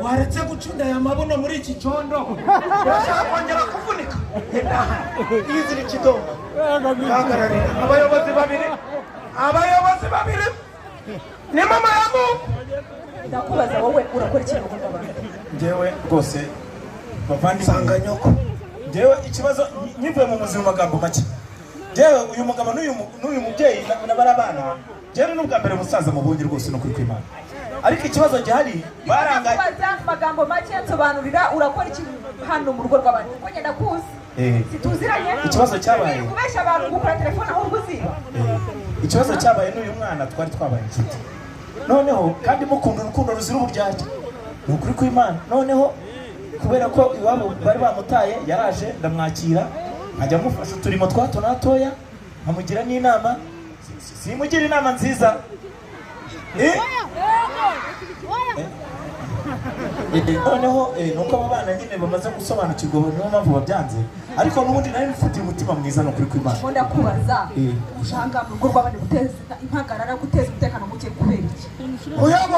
waretse gucunda ya mabuno muri iki cyondo urashaka kongera kuvunika yizira ikidomo hagararira abayobozi babiri ni mama yamu ndakubaza wowe urakora ikintu nk'abandi ngewe rwose bavandi sanga nyoko ngewe ikibazo nyivuye mu muzima magambo make ngewe uyu mugabo n'uyu mubyeyi n'abarabana ngewe n'ubwa mbere musaza mu bungi rwose no kuri kwimana ariko ikibazo gihari barangaye magambo make nsobanurira urakora ikintu hano mu rugo rw'abandi ko ngenda kuzi situziranye ikibazo cyabaye kubesha abantu gukora telefone aho ubuziba ikibazo cyabaye n'uyu mwana twari twabaye inshuti noneho kandi mukunda urukundo ruzira uburyarya ni ukuri kw'Imana noneho kubera ko iwabo bari bamutaye yaraje ndamwakira nkajya mufasha uturimo twato natoya nkamugira n'inama simugira inama nziza noneho nuko abo bana nyine bamaze gusobanukirwa niyo mpamvu babyanze ariko n'ubundi nari mfitiye umutima mwiza no kuri kw'Imana nkunda kubaza ushanga mu rugo rw'abandi guteza impagarara guteza umutekano muke kubera iki